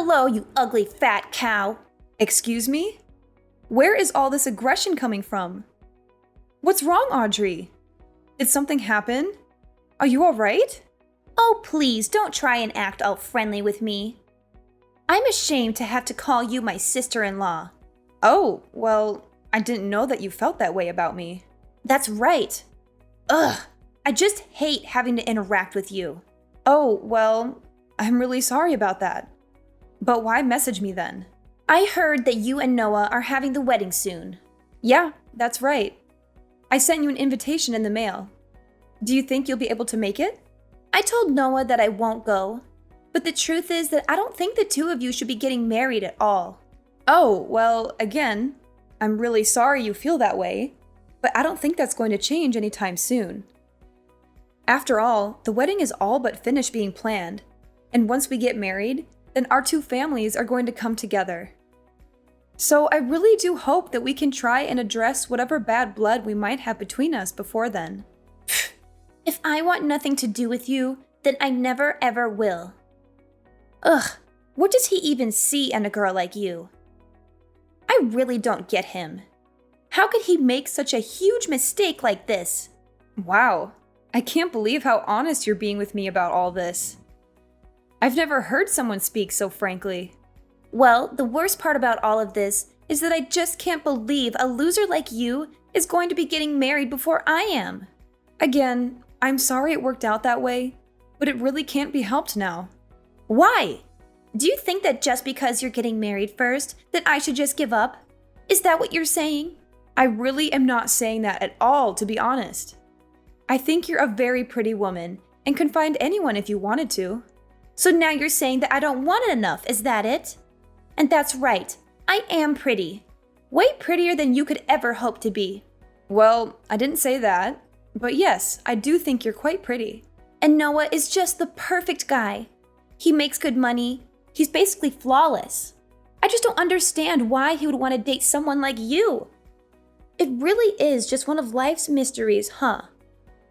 Hello, you ugly fat cow. Excuse me? Where is all this aggression coming from? What's wrong, Audrey? Did something happen? Are you alright? Oh, please don't try and act all friendly with me. I'm ashamed to have to call you my sister-in-law. Oh, well, I didn't know that you felt that way about me. That's right. Ugh, I just hate having to interact with you. Oh, well, I'm really sorry about that. But why message me then? I heard that you and Noah are having the wedding soon. Yeah, that's right. I sent you an invitation in the mail. Do you think you'll be able to make it? I told Noah that I won't go, but the truth is that I don't think the two of you should be getting married at all. Oh, well, again, I'm really sorry you feel that way, but I don't think that's going to change anytime soon. After all, the wedding is all but finished being planned, and once we get married, then our two families are going to come together. So I really do hope that we can try and address whatever bad blood we might have between us before then. If I want nothing to do with you, then I never ever will. Ugh, what does he even see in a girl like you? I really don't get him. How could he make such a huge mistake like this? Wow, I can't believe how honest you're being with me about all this. I've never heard someone speak so frankly. Well, the worst part about all of this is that I just can't believe a loser like you is going to be getting married before I am. Again, I'm sorry it worked out that way, but it really can't be helped now. Why? Do you think that just because you're getting married first, that I should just give up? Is that what you're saying? I really am not saying that at all, to be honest. I think you're a very pretty woman and can find anyone if you wanted to. So now you're saying that I don't want it enough, is that it? And that's right, I am pretty. Way prettier than you could ever hope to be. Well, I didn't say that. But yes, I do think you're quite pretty. And Noah is just the perfect guy. He makes good money. He's basically flawless. I just don't understand why he would want to date someone like you. It really is just one of life's mysteries, huh?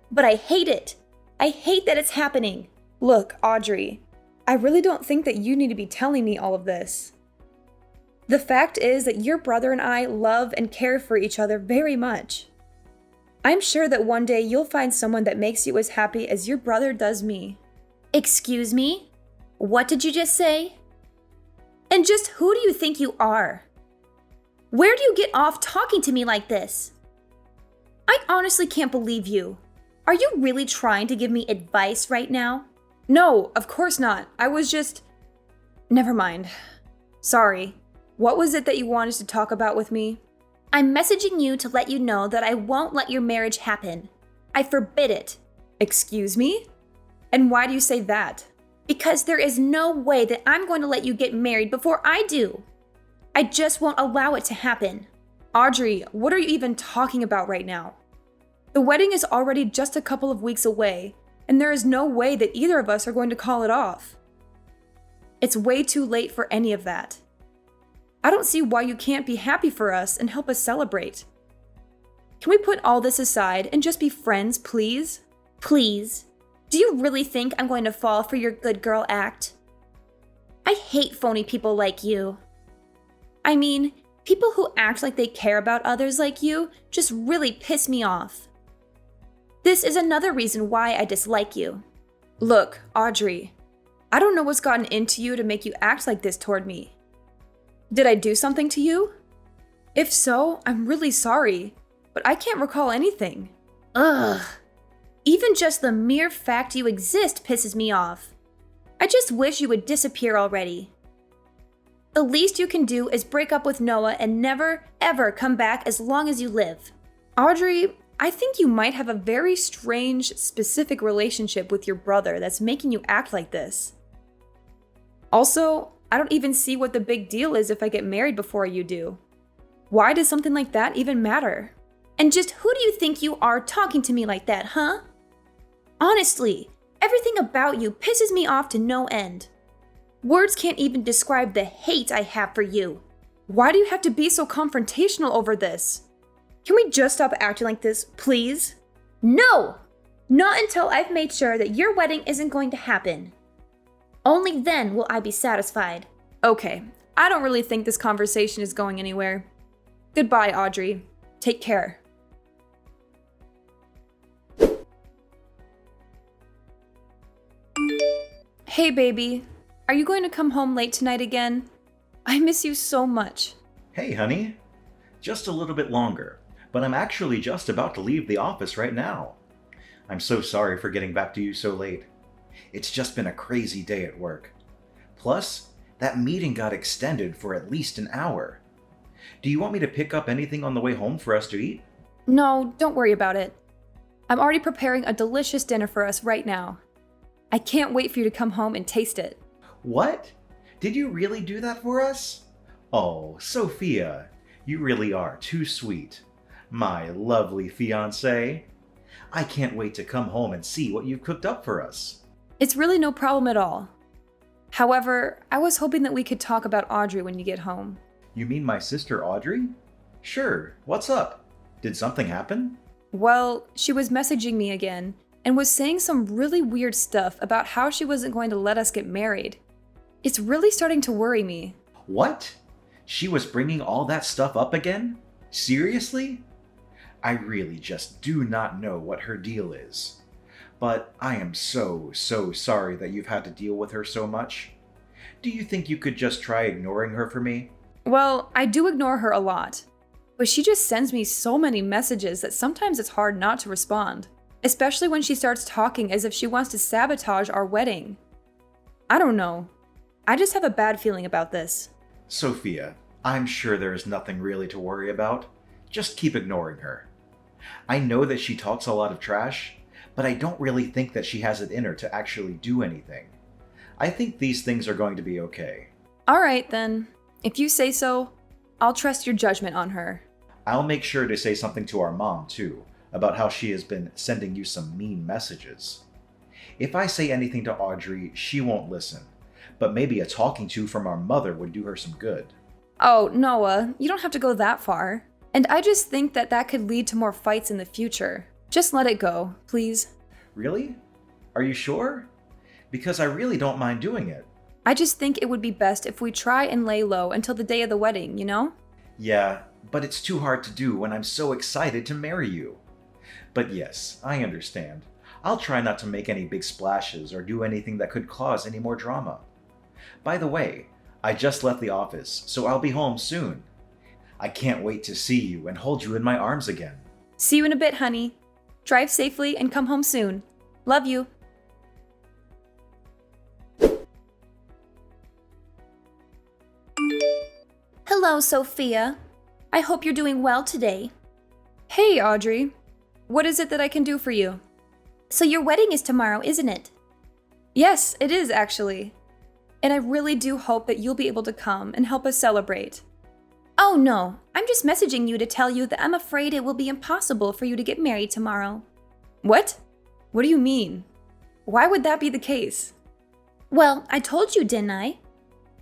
But I hate it. I hate that it's happening. Look, Audrey, I really don't think that you need to be telling me all of this. The fact is that your brother and I love and care for each other very much. I'm sure that one day you'll find someone that makes you as happy as your brother does me. Excuse me? What did you just say? And just who do you think you are? Where do you get off talking to me like this? I honestly can't believe you. Are you really trying to give me advice right now? No, of course not. I was just... Never mind. Sorry. What was it that you wanted to talk about with me? I'm messaging you to let you know that I won't let your marriage happen. I forbid it. Excuse me? And why do you say that? Because there is no way that I'm going to let you get married before I do. I just won't allow it to happen. Audrey, what are you even talking about right now? The wedding is already just a couple of weeks away, and there is no way that either of us are going to call it off. It's way too late for any of that. I don't see why you can't be happy for us and help us celebrate. Can we put all this aside and just be friends, please? Please? Do you really think I'm going to fall for your good girl act? I hate phony people like you. I mean, people who act like they care about others like you just really piss me off. This is another reason why I dislike you. Look, Audrey, I don't know what's gotten into you to make you act like this toward me. Did I do something to you? If so, I'm really sorry, but I can't recall anything. Ugh. Even just the mere fact you exist pisses me off. I just wish you would disappear already. The least you can do is break up with Noah and never, ever come back as long as you live. Audrey, I think you might have a very strange, specific relationship with your brother that's making you act like this. Also, I don't even see what the big deal is if I get married before you do. Why does something like that even matter? And just who do you think you are talking to me like that, huh? Honestly, everything about you pisses me off to no end. Words can't even describe the hate I have for you. Why do you have to be so confrontational over this? Can we just stop acting like this, please? No! Not until I've made sure that your wedding isn't going to happen. Only then will I be satisfied. Okay, I don't really think this conversation is going anywhere. Goodbye, Audrey. Take care. Hey, baby. Are you going to come home late tonight again? I miss you so much. Hey, honey. Just a little bit longer, but I'm actually just about to leave the office right now. I'm so sorry for getting back to you so late. It's just been a crazy day at work. Plus, that meeting got extended for at least an hour. Do you want me to pick up anything on the way home for us to eat? No, don't worry about it. I'm already preparing a delicious dinner for us right now. I can't wait for you to come home and taste it. What? Did you really do that for us? Oh, Sophia, you really are too sweet. My lovely fiancé. I can't wait to come home and see what you've cooked up for us. It's really no problem at all. However, I was hoping that we could talk about Audrey when you get home. You mean my sister Audrey? Sure, what's up? Did something happen? Well, she was messaging me again and was saying some really weird stuff about how she wasn't going to let us get married. It's really starting to worry me. What? She was bringing all that stuff up again? Seriously? I really just do not know what her deal is. But I am so sorry that you've had to deal with her so much. Do you think you could just try ignoring her for me? Well, I do ignore her a lot, but she just sends me so many messages that sometimes it's hard not to respond, especially when she starts talking as if she wants to sabotage our wedding. I don't know. I just have a bad feeling about this. Sophia, I'm sure there is nothing really to worry about. Just keep ignoring her. I know that she talks a lot of trash, but I don't really think that she has it in her to actually do anything. I think these things are going to be okay. All right, then. If you say so, I'll trust your judgment on her. I'll make sure to say something to our mom, too, about how she has been sending you some mean messages. If I say anything to Audrey, she won't listen, but maybe a talking to from our mother would do her some good. Oh, Noah, you don't have to go that far. And I just think that that could lead to more fights in the future. Just let it go, please. Really? Are you sure? Because I really don't mind doing it. I just think it would be best if we try and lay low until the day of the wedding, you know? Yeah, but it's too hard to do when I'm so excited to marry you. But yes, I understand. I'll try not to make any big splashes or do anything that could cause any more drama. By the way, I just left the office, so I'll be home soon. I can't wait to see you and hold you in my arms again. See you in a bit, honey. Drive safely and come home soon. Love you. Hello, Sophia. I hope you're doing well today. Hey, Audrey. What is it that I can do for you? So your wedding is tomorrow, isn't it? Yes, it is actually. And I really do hope that you'll be able to come and help us celebrate. Oh no, I'm just messaging you to tell you that I'm afraid it will be impossible for you to get married tomorrow. What? What do you mean? Why would that be the case? Well, I told you, didn't I?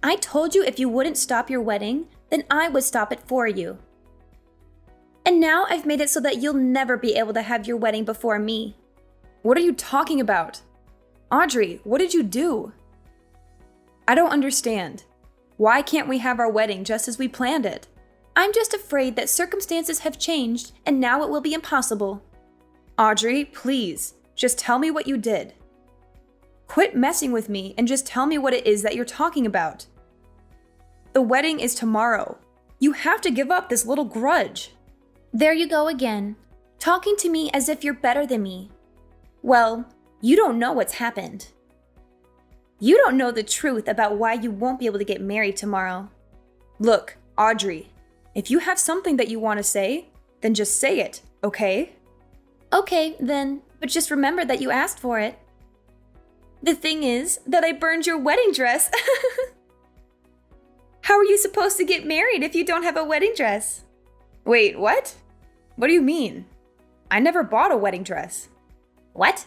I told you if you wouldn't stop your wedding, then I would stop it for you. And now I've made it so that you'll never be able to have your wedding before me. What are you talking about? Audrey, what did you do? I don't understand. Why can't we have our wedding just as we planned it? I'm just afraid that circumstances have changed and now it will be impossible. Audrey, please, just tell me what you did. Quit messing with me and just tell me what it is that you're talking about. The wedding is tomorrow. You have to give up this little grudge. There you go again, talking to me as if you're better than me. Well, you don't know what's happened. You don't know the truth about why you won't be able to get married tomorrow. Look, Audrey, if you have something that you want to say, then just say it, okay? Okay, then, but just remember that you asked for it. The thing is that I burned your wedding dress. How are you supposed to get married if you don't have a wedding dress? Wait, what? What do you mean? I never bought a wedding dress. What?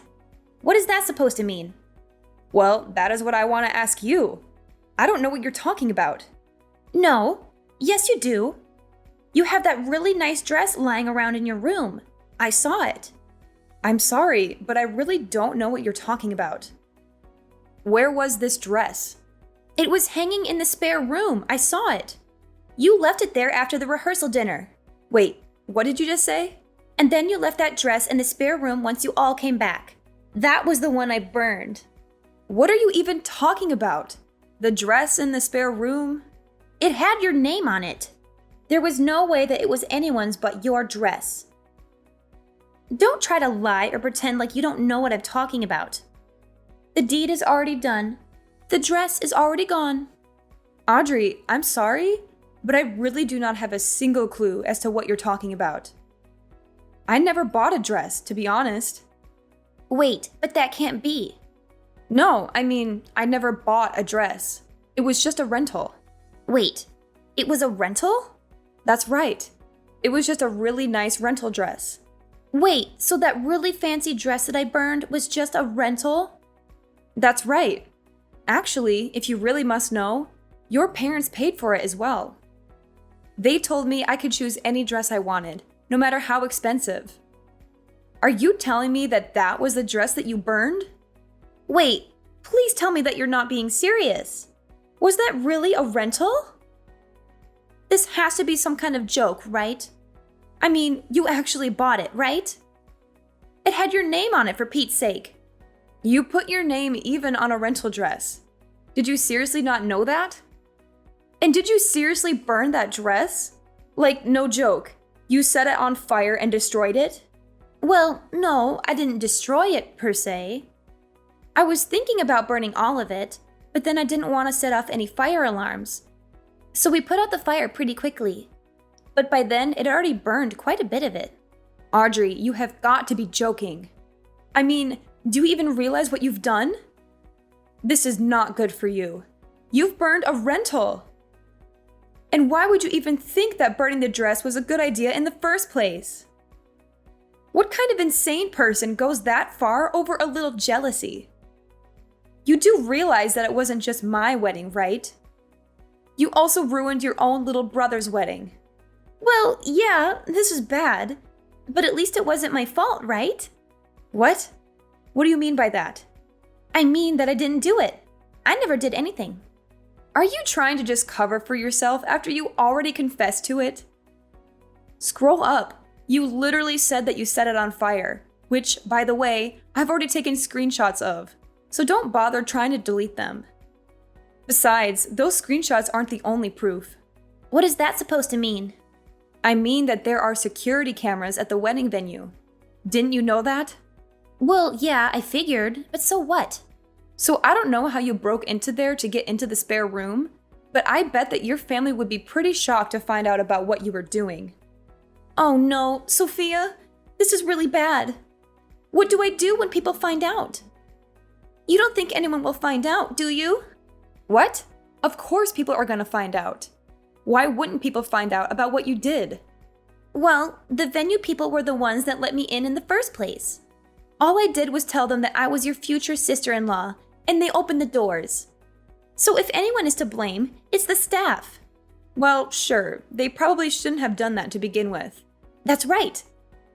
What is that supposed to mean? Well, that is what I want to ask you. I don't know what you're talking about. No. Yes, you do. You have that really nice dress lying around in your room. I saw it. I'm sorry, but I really don't know what you're talking about. Where was this dress? It was hanging in the spare room. I saw it. You left it there after the rehearsal dinner. Wait, what did you just say? And then you left that dress in the spare room once you all came back. That was the one I burned. What are you even talking about? The dress in the spare room? It had your name on it. There was no way that it was anyone's but your dress. Don't try to lie or pretend like you don't know what I'm talking about. The deed is already done. The dress is already gone. Audrey, I'm sorry, but I really do not have a single clue as to what you're talking about. I never bought a dress, to be honest. Wait, but that can't be. No, I mean, I never bought a dress. It was just a rental. Wait, it was a rental? That's right. It was just a really nice rental dress. Wait, so that really fancy dress that I burned was just a rental? That's right. Actually, if you really must know, your parents paid for it as well. They told me I could choose any dress I wanted, no matter how expensive. Are you telling me that that was the dress that you burned? Wait, please tell me that you're not being serious. Was that really a rental? This has to be some kind of joke, right? I mean, you actually bought it, right? It had your name on it, for Pete's sake. You put your name even on a rental dress. Did you seriously not know that? And did you seriously burn that dress? Like, no joke, you set it on fire and destroyed it? Well, no, I didn't destroy it, per se. I was thinking about burning all of it, but then I didn't want to set off any fire alarms. So we put out the fire pretty quickly. But by then, it already burned quite a bit of it. Audrey, you have got to be joking. I mean, do you even realize what you've done? This is not good for you. You've burned a rental. And why would you even think that burning the dress was a good idea in the first place? What kind of insane person goes that far over a little jealousy? You do realize that it wasn't just my wedding, right? You also ruined your own little brother's wedding. Well, yeah, this is bad. But at least it wasn't my fault, right? What? What do you mean by that? I mean that I didn't do it. I never did anything. Are you trying to just cover for yourself after you already confessed to it? Scroll up. You literally said that you set it on fire, which, by the way, I've already taken screenshots of, so don't bother trying to delete them. Besides, those screenshots aren't the only proof. What is that supposed to mean? I mean that there are security cameras at the wedding venue. Didn't you know that? Well, yeah, I figured, but so what? So I don't know how you broke into there to get into the spare room, but I bet that your family would be pretty shocked to find out about what you were doing. Oh no, Sophia, this is really bad. What do I do when people find out? You don't think anyone will find out, do you? What? Of course people are gonna find out. Why wouldn't people find out about what you did? Well, the venue people were the ones that let me in the first place. All I did was tell them that I was your future sister-in-law, and they opened the doors. So if anyone is to blame, it's the staff. Well, sure, they probably shouldn't have done that to begin with. That's right.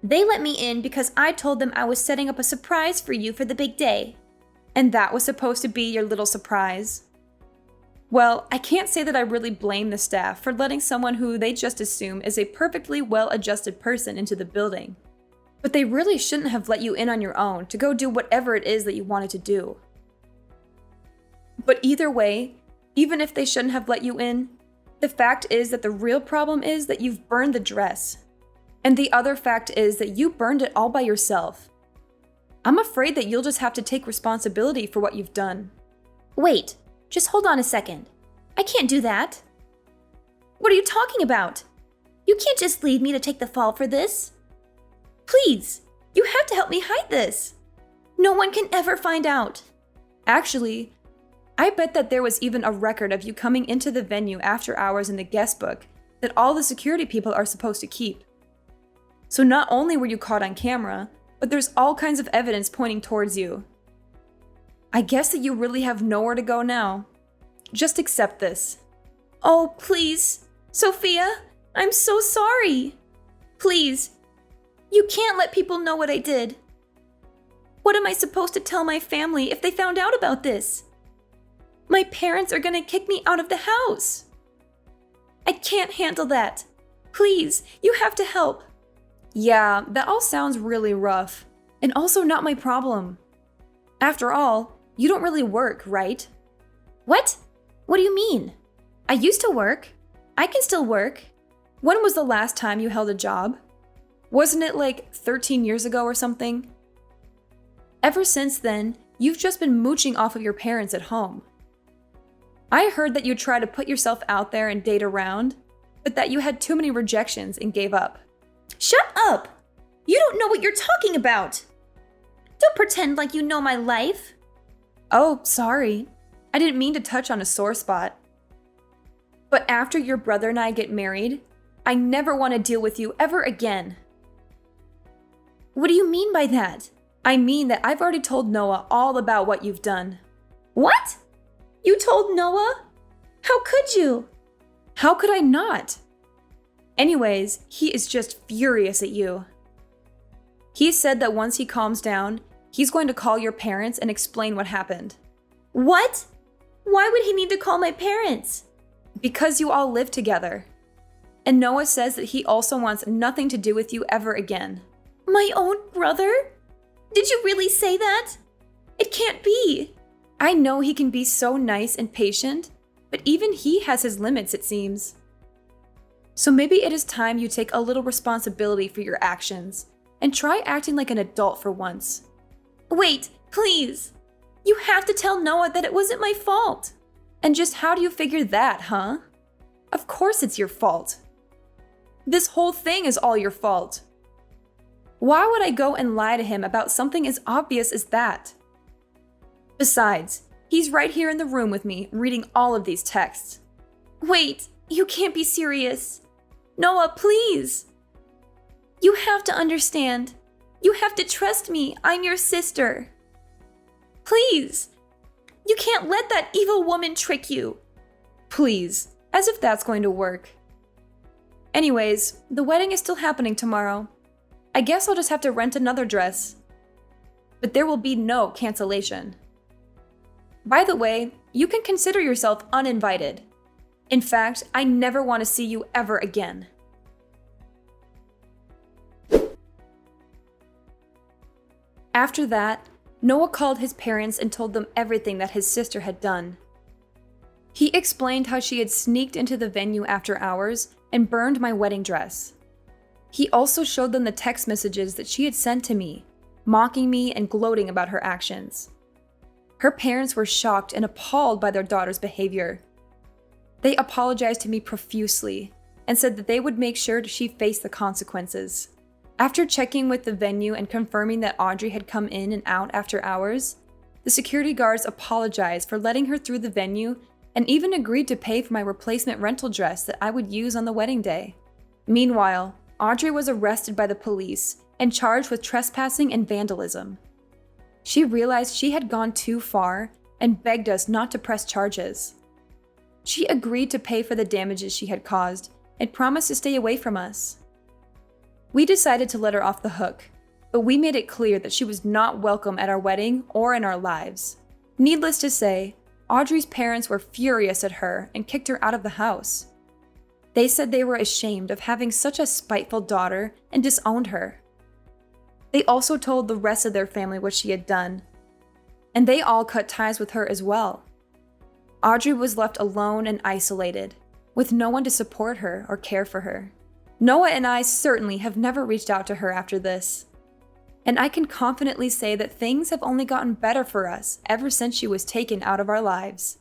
They let me in because I told them I was setting up a surprise for you for the big day. And that was supposed to be your little surprise. Well, I can't say that I really blame the staff for letting someone who they just assume is a perfectly well-adjusted person into the building. But they really shouldn't have let you in on your own to go do whatever it is that you wanted to do. But either way, even if they shouldn't have let you in, the fact is that the real problem is that you've burned the dress. And the other fact is that you burned it all by yourself. I'm afraid that you'll just have to take responsibility for what you've done. Wait, just hold on a second. I can't do that. What are you talking about? You can't just leave me to take the fall for this. Please, you have to help me hide this. No one can ever find out. Actually, I bet that there was even a record of you coming into the venue after hours in the guest book that all the security people are supposed to keep. So not only were you caught on camera, but there's all kinds of evidence pointing towards you. I guess that you really have nowhere to go now. Just accept this. Oh, please. Sophia, I'm so sorry. Please, you can't let people know what I did. What am I supposed to tell my family if they found out about this? My parents are gonna kick me out of the house. I can't handle that. Please, you have to help. Yeah, that all sounds really rough, and also not my problem. After all, you don't really work, right? What? What do you mean? I used to work. I can still work. When was the last time you held a job? Wasn't it like 13 years ago or something? Ever since then, you've just been mooching off of your parents at home. I heard that you tried to put yourself out there and date around, but that you had too many rejections and gave up. Shut up! You don't know what you're talking about! Don't pretend like you know my life. Oh, sorry. I didn't mean to touch on a sore spot. But after your brother and I get married, I never want to deal with you ever again. What do you mean by that? I mean that I've already told Noah all about what you've done. What? You told Noah? How could you? How could I not? Anyways, he is just furious at you. He said that once he calms down, he's going to call your parents and explain what happened. What? Why would he need to call my parents? Because you all live together. And Noah says that he also wants nothing to do with you ever again. My own brother? Did you really say that? It can't be. I know he can be so nice and patient, but even he has his limits, it seems. So maybe it is time you take a little responsibility for your actions and try acting like an adult for once. Wait, please. You have to tell Noah that it wasn't my fault. And just how do you figure that, huh? Of course it's your fault. This whole thing is all your fault. Why would I go and lie to him about something as obvious as that? Besides, he's right here in the room with me, reading all of these texts. Wait, you can't be serious. Noah, please. You have to understand. You have to trust me. I'm your sister. Please. You can't let that evil woman trick you. Please, as if that's going to work. Anyways, the wedding is still happening tomorrow. I guess I'll just have to rent another dress. But there will be no cancellation. By the way, you can consider yourself uninvited. In fact, I never want to see you ever again. After that, Noah called his parents and told them everything that his sister had done. He explained how she had sneaked into the venue after hours and burned my wedding dress. He also showed them the text messages that she had sent to me, mocking me and gloating about her actions. Her parents were shocked and appalled by their daughter's behavior. They apologized to me profusely and said that they would make sure she faced the consequences. After checking with the venue and confirming that Audrey had come in and out after hours, the security guards apologized for letting her through the venue and even agreed to pay for my replacement rental dress that I would use on the wedding day. Meanwhile, Audrey was arrested by the police and charged with trespassing and vandalism. She realized she had gone too far and begged us not to press charges. She agreed to pay for the damages she had caused and promised to stay away from us. We decided to let her off the hook, but we made it clear that she was not welcome at our wedding or in our lives. Needless to say, Audrey's parents were furious at her and kicked her out of the house. They said they were ashamed of having such a spiteful daughter and disowned her. They also told the rest of their family what she had done, and they all cut ties with her as well. Audrey was left alone and isolated, with no one to support her or care for her. Noah and I certainly have never reached out to her after this. And I can confidently say that things have only gotten better for us ever since she was taken out of our lives.